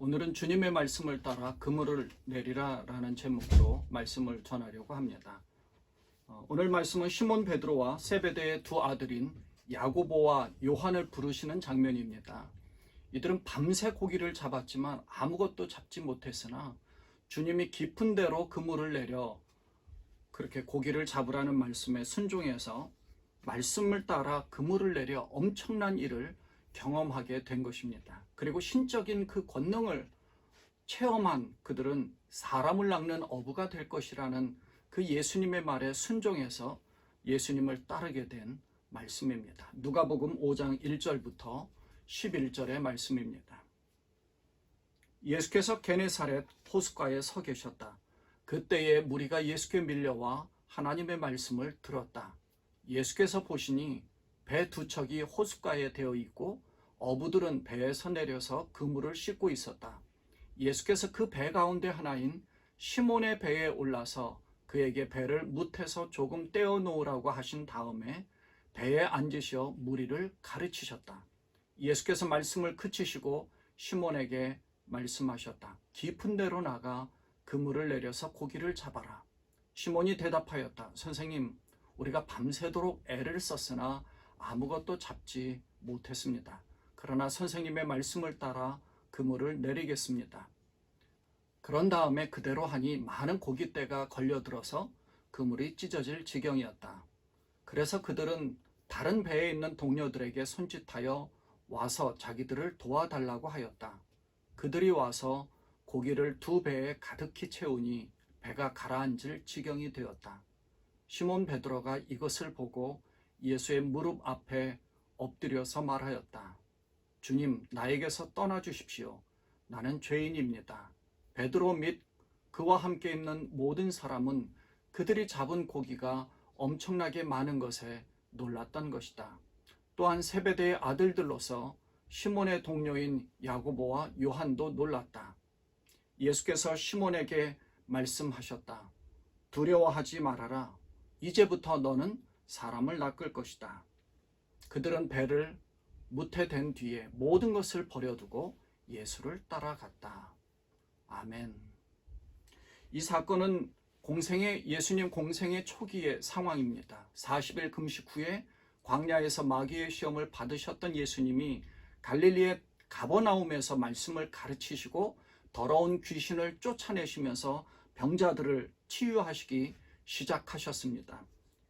오늘은 주님의 말씀을 따라 그물을 내리라 라는 제목으로 말씀을 전하려고 합니다. 오늘 말씀은 시몬 베드로와 세베대의 두 아들인 야고보와 요한을 부르시는 장면입니다. 이들은 밤새 고기를 잡았지만 아무것도 잡지 못했으나 주님이 깊은 데로 그물을 내려 그렇게 고기를 잡으라는 말씀에 순종해서 말씀을 따라 그물을 내려 엄청난 일을 경험하게 된 것입니다. 그리고 신적인 그 권능을 체험한 그들은 사람을 낚는 어부가 될 것이라는 그 예수님의 말에 순종해서 예수님을 따르게 된 말씀입니다. 누가복음 5장 1절부터 11절의 말씀입니다. 예수께서 게네사렛 호숫가에 서 계셨다. 그때에 무리가 예수께 밀려와 하나님의 말씀을 들었다. 예수께서 보시니 배 두 척이 호숫가에 되어 있고 어부들은 배에서 내려서 그물을 씻고 있었다. 예수께서 그 배 가운데 하나인 시몬의 배에 올라서 그에게 배를 뭇에서 조금 떼어 놓으라고 하신 다음에 배에 앉으시어 무리를 가르치셨다. 예수께서 말씀을 그치시고 시몬에게 말씀하셨다. 깊은 데로 나가 그물을 내려서 고기를 잡아라. 시몬이 대답하였다. 선생님, 우리가 밤새도록 애를 썼으나 아무것도 잡지 못했습니다. 그러나 선생님의 말씀을 따라 그물을 내리겠습니다. 그런 다음에 그대로 하니 많은 고깃대가 걸려들어서 그물이 찢어질 지경이었다. 그래서 그들은 다른 배에 있는 동료들에게 손짓하여 와서 자기들을 도와달라고 하였다. 그들이 와서 고기를 두 배에 가득히 채우니 배가 가라앉을 지경이 되었다. 시몬 베드로가 이것을 보고 예수의 무릎 앞에 엎드려서 말하였다. 주님, 나에게서 떠나 주십시오. 나는 죄인입니다. 베드로 및 그와 함께 있는 모든 사람은 그들이 잡은 고기가 엄청나게 많은 것에 놀랐던 것이다. 또한 세베대의 아들들로서 시몬의 동료인 야고보와 요한도 놀랐다. 예수께서 시몬에게 말씀하셨다. 두려워하지 말아라. 이제부터 너는 사람을 낚을 것이다. 그들은 배를 뭇에 댄 뒤에 모든 것을 버려두고 예수를 따라갔다. 아멘. 이 사건은 예수님 공생의 초기의 상황입니다. 40일 금식 후에 광야에서 마귀의 시험을 받으셨던 예수님이 갈릴리의 가버나움에서 말씀을 가르치시고 더러운 귀신을 쫓아내시면서 병자들을 치유하시기 시작하셨습니다.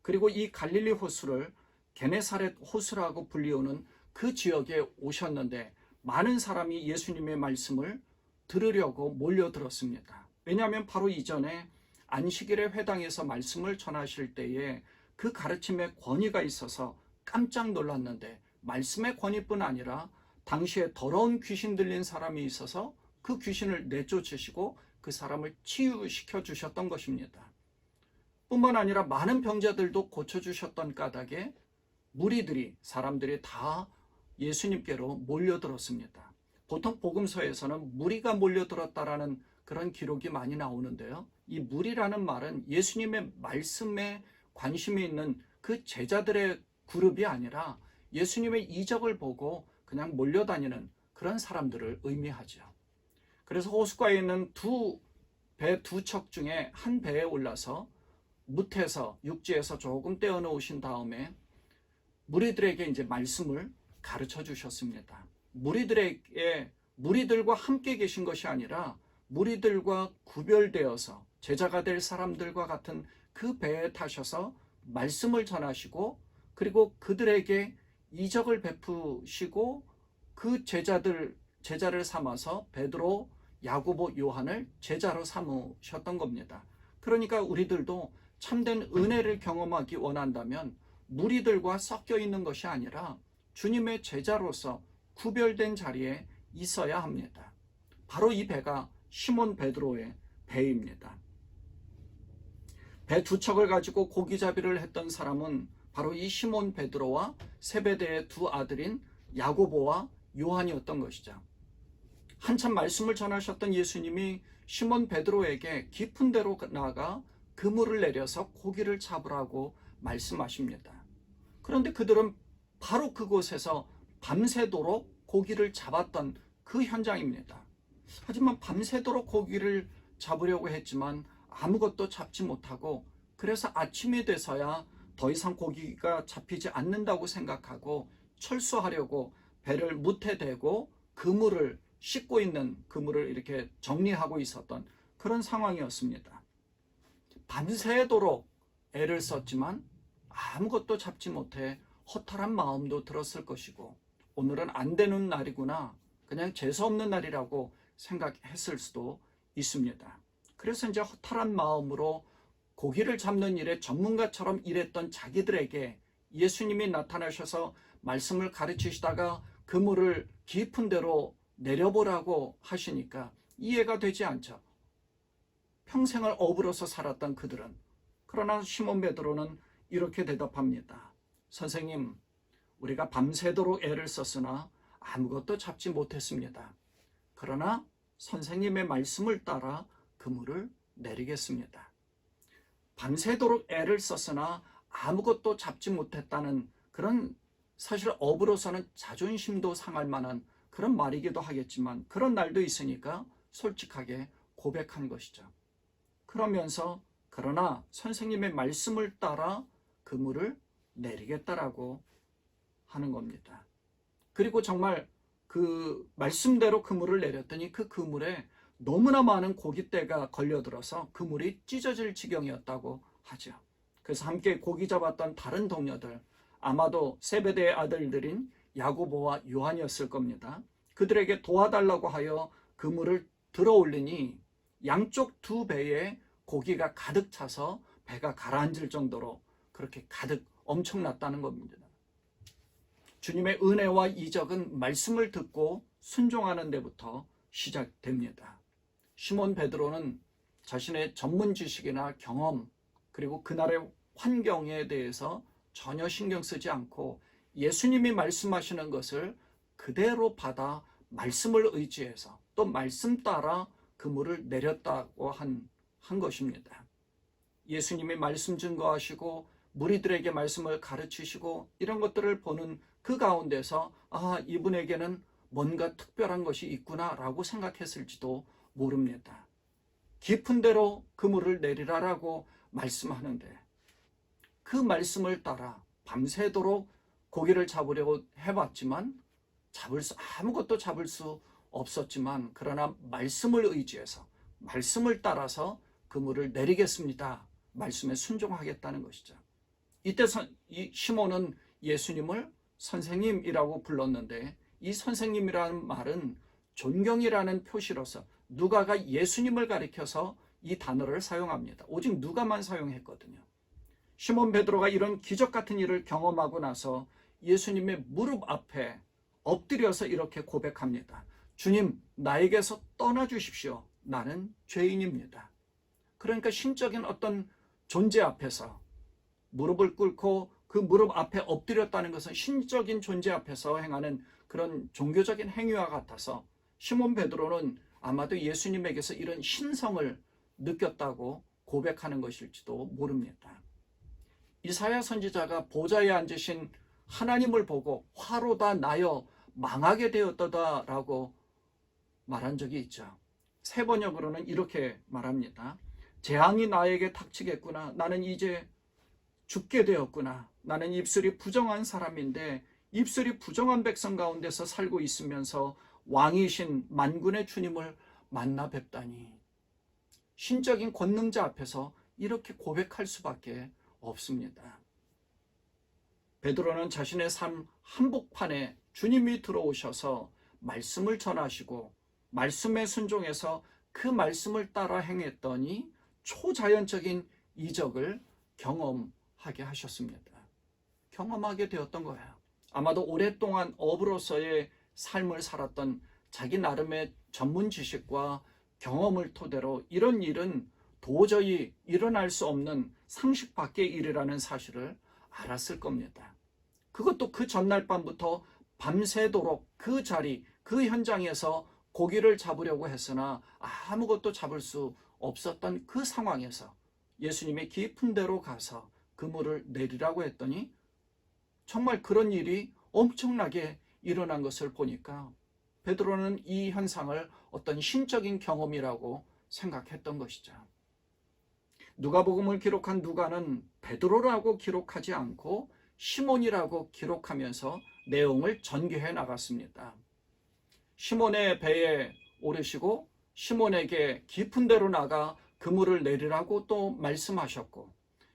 그리고 이 갈릴리 호수를 게네사렛 호수라고 불리우는 그 지역에 오셨는데 많은 사람이 예수님의 말씀을 들으려고 몰려들었습니다. 왜냐하면 바로 이전에 안식일의 회당에서 말씀을 전하실 때에 그 가르침에 권위가 있어서 깜짝 놀랐는데 말씀의 권위뿐 아니라 당시에 더러운 귀신 들린 사람이 있어서 그 귀신을 내쫓으시고 그 사람을 치유시켜 주셨던 것입니다. 뿐만 아니라 많은 병자들도 고쳐주셨던 까닭에 사람들이 다 예수님께로 몰려들었습니다. 보통 복음서에서는 무리가 몰려들었다라는 그런 기록이 많이 나오는데요. 이 무리라는 말은 예수님의 말씀에 관심이 있는 그 제자들의 그룹이 아니라 예수님의 이적을 보고 그냥 몰려다니는 그런 사람들을 의미하죠. 그래서 호숫가에 있는 배 두 척 중에 한 배에 올라서 뭇에서 육지에서 조금 떼어 놓으신 다음에 무리들에게 이제 말씀을 가르쳐 주셨습니다. 무리들과 함께 계신 것이 아니라 무리들과 구별되어서 제자가 될 사람들과 같은 그 배에 타셔서 말씀을 전하시고 그리고 그들에게 이적을 베푸시고 그 제자를 삼아서 베드로, 야고보, 요한을 제자로 삼으셨던 겁니다. 그러니까 우리들도 참된 은혜를 경험하기 원한다면 무리들과 섞여 있는 것이 아니라 주님의 제자로서 구별된 자리에 있어야 합니다. 바로 이 배가 시몬 베드로의 배입니다. 배 두 척을 가지고 고기잡이를 했던 사람은 바로 이 시몬 베드로와 세베대의 두 아들인 야고보와 요한이었던 것이죠. 한참 말씀을 전하셨던 예수님이 시몬 베드로에게 깊은 데로 나가 그물을 내려서 고기를 잡으라고 말씀하십니다. 그런데 그들은 바로 그곳에서 밤새도록 고기를 잡았던 그 현장입니다. 하지만 밤새도록 고기를 잡으려고 했지만 아무것도 잡지 못하고, 그래서 아침이 돼서야 더 이상 고기가 잡히지 않는다고 생각하고 철수하려고 배를 무태 대고 그물을 씻고 있는, 그물을 이렇게 정리하고 있었던 그런 상황이었습니다. 밤새도록 애를 썼지만 아무것도 잡지 못해 허탈한 마음도 들었을 것이고, 오늘은 안 되는 날이구나, 그냥 재수없는 날이라고 생각했을 수도 있습니다. 그래서 이제 허탈한 마음으로 고기를 잡는 일에 전문가처럼 일했던 자기들에게 예수님이 나타나셔서 말씀을 가르치시다가 그물을 깊은 데로 내려보라고 하시니까 이해가 되지 않죠. 평생을 어부로서 살았던 그들은. 그러나 시몬 베드로는 이렇게 대답합니다. 선생님, 우리가 밤새도록 애를 썼으나 아무것도 잡지 못했습니다. 그러나 선생님의 말씀을 따라 그물을 내리겠습니다. 밤새도록 애를 썼으나 아무것도 잡지 못했다는 그런, 사실 어부로서는 자존심도 상할 만한 그런 말이기도 하겠지만 그런 날도 있으니까 솔직하게 고백한 것이죠. 그러면서 그러나 선생님의 말씀을 따라 그물을 내리겠다라고 하는 겁니다. 그리고 정말 그 말씀대로 그물을 내렸더니 그 그물에 너무나 많은 고깃대가 걸려들어서 그물이 찢어질 지경이었다고 하죠. 그래서 함께 고기 잡았던 다른 동료들, 아마도 세베대의 아들들인 야고보와 요한이었을 겁니다. 그들에게 도와달라고 하여 그물을 들어 올리니 양쪽 두 배에 고기가 가득 차서 배가 가라앉을 정도로 그렇게 가득 엄청났다는 겁니다. 주님의 은혜와 이적은 말씀을 듣고 순종하는 데부터 시작됩니다. 시몬 베드로는 자신의 전문 지식이나 경험, 그리고 그날의 환경에 대해서 전혀 신경 쓰지 않고 예수님이 말씀하시는 것을 그대로 받아 말씀을 의지해서 또 말씀 따라 그물을 내렸다고 한 것입니다. 예수님이 말씀 증거하시고 무리들에게 말씀을 가르치시고 이런 것들을 보는 그 가운데서 이분에게는 뭔가 특별한 것이 있구나라고 생각했을지도 모릅니다. 깊은 데로 그물을 내리라라고 말씀하는데 그 말씀을 따라 밤새도록 고기를 잡으려고 해봤지만 아무것도 잡을 수 없었지만, 그러나 말씀을 의지해서 말씀을 따라서 그물을 내리겠습니다. 말씀에 순종하겠다는 것이죠. 이때 이 시몬은 예수님을 선생님이라고 불렀는데, 이 선생님이라는 말은 존경이라는 표시로서 누가가 예수님을 가리켜서 이 단어를 사용합니다. 오직 누가만 사용했거든요. 시몬 베드로가 이런 기적 같은 일을 경험하고 나서 예수님의 무릎 앞에 엎드려서 이렇게 고백합니다. 주님, 나에게서 떠나주십시오. 나는 죄인입니다. 그러니까 신적인 어떤 존재 앞에서 무릎을 꿇고 그 무릎 앞에 엎드렸다는 것은 신적인 존재 앞에서 행하는 그런 종교적인 행위와 같아서 시몬 베드로는 아마도 예수님에게서 이런 신성을 느꼈다고 고백하는 것일지도 모릅니다. 이사야 선지자가 보좌에 앉으신 하나님을 보고 화로다 나여 망하게 되었다라고 말한 적이 있죠. 새 번역으로는 이렇게 말합니다. 재앙이 나에게 닥치겠구나. 나는 이제 죽게 되었구나. 나는 입술이 부정한 사람인데 입술이 부정한 백성 가운데서 살고 있으면서 왕이신 만군의 주님을 만나 뵙다니. 신적인 권능자 앞에서 이렇게 고백할 수밖에 없습니다. 베드로는 자신의 삶 한복판에 주님이 들어오셔서 말씀을 전하시고 말씀에 순종해서 그 말씀을 따라 행했더니 초자연적인 이적을 경험하게 하셨습니다. 경험하게 되었던 거예요. 아마도 오랫동안 어부로서의 삶을 살았던 자기 나름의 전문 지식과 경험을 토대로 이런 일은 도저히 일어날 수 없는 상식 밖의 일이라는 사실을 알았을 겁니다. 그것도 그 전날 밤부터 밤새도록 그 자리, 그 현장에서 고기를 잡으려고 했으나 아무것도 잡을 수 없었던 그 상황에서 예수님의 깊은 데로 가서 그물을 내리라고 했더니 정말 그런 일이 엄청나게 일어난 것을 보니까 베드로는 이 현상을 어떤 신적인 경험이라고 생각했던 것이죠. 누가복음을 기록한 누가는 베드로라고 기록하지 않고 시몬이라고 기록하면서 내용을 전개해 나갔습니다. 시몬의 배에 오르시고 시몬에게 깊은 데로 나가 그물을 내리라고 또 말씀하셨고,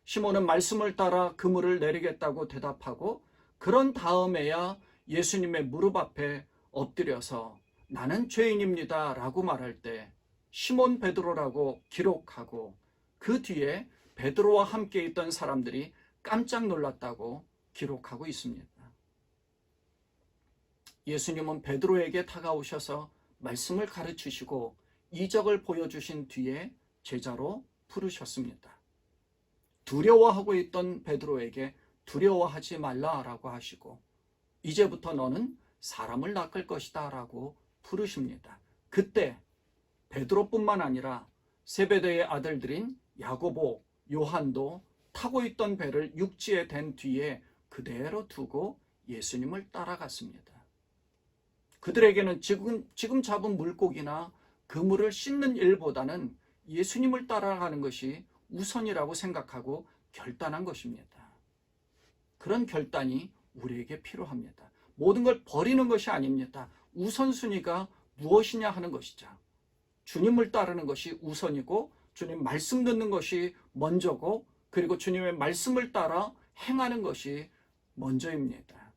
시몬은 말씀을 따라 그물을 내리겠다고 대답하고, 그런 다음에야 예수님의 무릎 앞에 엎드려서 나는 죄인입니다 라고 말할 때 시몬 베드로라고 기록하고, 그 뒤에 베드로와 함께 있던 사람들이 깜짝 놀랐다고 기록하고 있습니다. 예수님은 베드로에게 다가오셔서 말씀을 가르치시고 이적을 보여주신 뒤에 제자로 부르셨습니다. 두려워하고 있던 베드로에게 두려워하지 말라라고 하시고, 이제부터 너는 사람을 낚을 것이다 라고 부르십니다. 그때 베드로뿐만 아니라 세베대의 아들들인 야고보, 요한도 타고 있던 배를 육지에 댄 뒤에 그대로 두고 예수님을 따라갔습니다. 그들에게는 지금 잡은 물고기나 그물을 씻는 일보다는 예수님을 따라가는 것이 우선이라고 생각하고 결단한 것입니다. 그런 결단이 우리에게 필요합니다. 모든 걸 버리는 것이 아닙니다. 우선순위가 무엇이냐 하는 것이죠. 주님을 따르는 것이 우선이고, 주님 말씀 듣는 것이 먼저고, 그리고 주님의 말씀을 따라 행하는 것이 먼저입니다.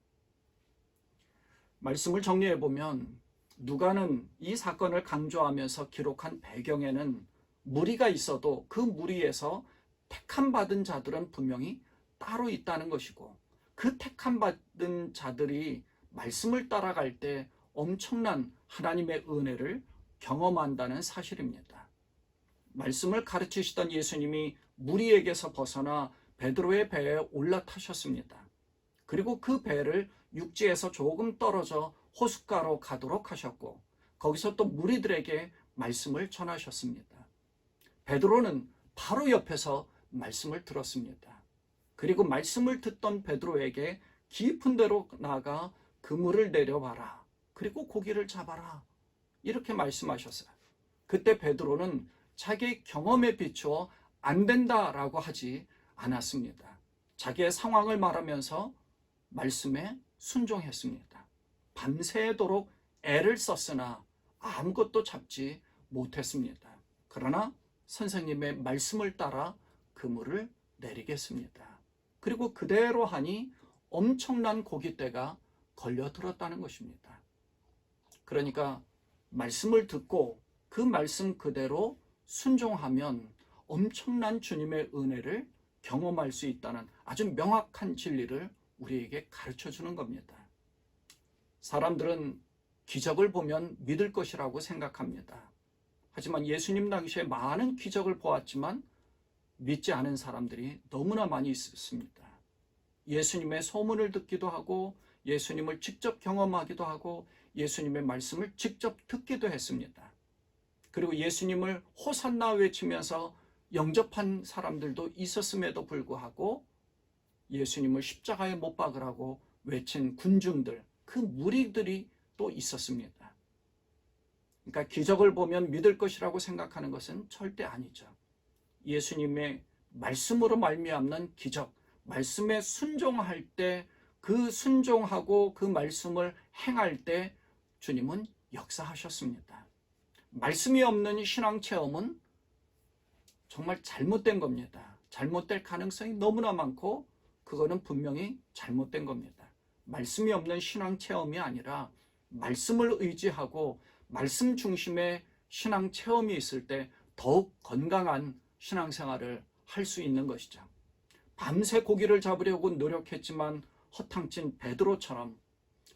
말씀을 정리해 보면 누가는 이 사건을 강조하면서 기록한 배경에는 무리가 있어도 그 무리에서 택함 받은 자들은 분명히 따로 있다는 것이고, 그 택함 받은 자들이 말씀을 따라갈 때 엄청난 하나님의 은혜를 경험한다는 사실입니다. 말씀을 가르치시던 예수님이 무리에게서 벗어나 베드로의 배에 올라타셨습니다. 그리고 그 배를 육지에서 조금 떨어져 호숫가로 가도록 하셨고, 거기서 또 무리들에게 말씀을 전하셨습니다. 베드로는 바로 옆에서 말씀을 들었습니다. 그리고 말씀을 듣던 베드로에게 깊은 데로 나가 그물을 내려봐라, 그리고 고기를 잡아라, 이렇게 말씀하셨어요. 그때 베드로는 자기의 경험에 비추어 안 된다라고 하지 않았습니다. 자기의 상황을 말하면서 말씀에 순종했습니다. 밤새도록 애를 썼으나 아무것도 잡지 못했습니다. 그러나 선생님의 말씀을 따라 그물을 내리겠습니다. 그리고 그대로 하니 엄청난 고깃대가 걸려들었다는 것입니다. 그러니까 말씀을 듣고 그 말씀 그대로 순종하면 엄청난 주님의 은혜를 경험할 수 있다는 아주 명확한 진리를 우리에게 가르쳐 주는 겁니다. 사람들은 기적을 보면 믿을 것이라고 생각합니다. 하지만 예수님 당시에 많은 기적을 보았지만 믿지 않은 사람들이 너무나 많이 있었습니다. 예수님의 소문을 듣기도 하고, 예수님을 직접 경험하기도 하고, 예수님의 말씀을 직접 듣기도 했습니다. 그리고 예수님을 호산나 외치면서 영접한 사람들도 있었음에도 불구하고 예수님을 십자가에 못 박으라고 외친 군중들, 그 무리들이 또 있었습니다. 그러니까 기적을 보면 믿을 것이라고 생각하는 것은 절대 아니죠. 예수님의 말씀으로 말미암는 기적, 말씀에 순종할 때, 그 순종하고 그 말씀을 행할 때 주님은 역사하셨습니다. 말씀이 없는 신앙 체험은 정말 잘못된 겁니다. 잘못될 가능성이 너무나 많고, 그거는 분명히 잘못된 겁니다. 말씀이 없는 신앙 체험이 아니라 말씀을 의지하고 말씀 중심의 신앙 체험이 있을 때 더욱 건강한 신앙생활을 할 수 있는 것이죠. 밤새 고기를 잡으려고 노력했지만 허탕친 베드로처럼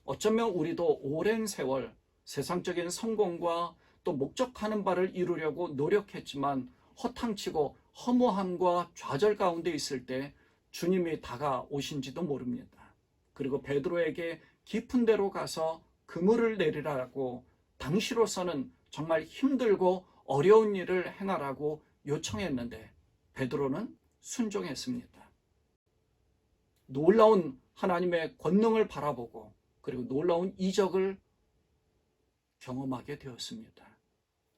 어쩌면 우리도 오랜 세월 세상적인 성공과 또 목적하는 바를 이루려고 노력했지만 허탕치고 허무함과 좌절 가운데 있을 때 주님이 다가오신지도 모릅니다. 그리고 베드로에게 깊은 데로 가서 그물을 내리라고, 당시로서는 정말 힘들고 어려운 일을 행하라고 요청했는데 베드로는 순종했습니다. 놀라운 하나님의 권능을 바라보고, 그리고 놀라운 이적을 경험하게 되었습니다.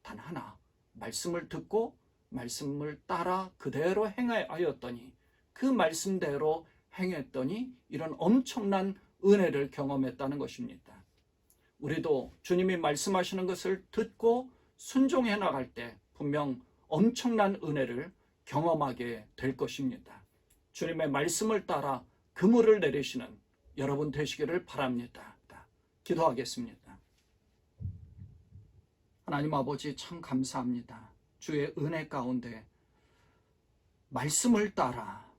단 하나, 말씀을 듣고 말씀을 따라 그대로 행하였더니, 그 말씀대로 행했더니 이런 엄청난 은혜를 경험했다는 것입니다. 우리도 주님이 말씀하시는 것을 듣고 순종해 나갈 때 분명 엄청난 은혜를 경험하게 될 것입니다. 주님의 말씀을 따라 그물을 내리시는 여러분 되시기를 바랍니다. 기도하겠습니다. 하나님 아버지, 참 감사합니다. 주의 은혜 가운데 말씀을 따라,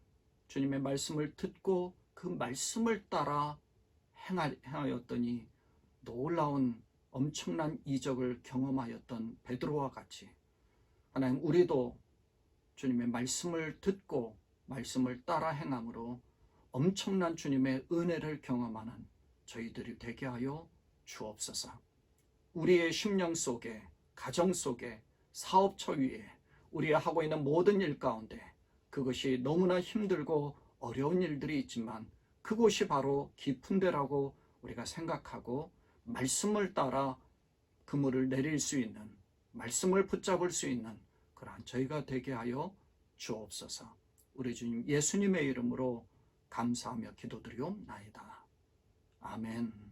주님의 말씀을 듣고 그 말씀을 따라 행하였더니 놀라운 엄청난 이적을 경험하였던 베드로와 같이 하나님, 우리도 주님의 말씀을 듣고 말씀을 따라 행함으로 엄청난 주님의 은혜를 경험하는 저희들이 되게 하여 주옵소서. 우리의 심령 속에, 가정 속에, 사업처 위에, 우리가 하고 있는 모든 일 가운데 그것이 너무나 힘들고 어려운 일들이 있지만 그곳이 바로 깊은 데라고 우리가 생각하고 말씀을 따라 그물을 내릴 수 있는, 말씀을 붙잡을 수 있는 그러한 저희가 되게 하여 주옵소서. 우리 주님 예수님의 이름으로 감사하며 기도드리옵나이다. 아멘.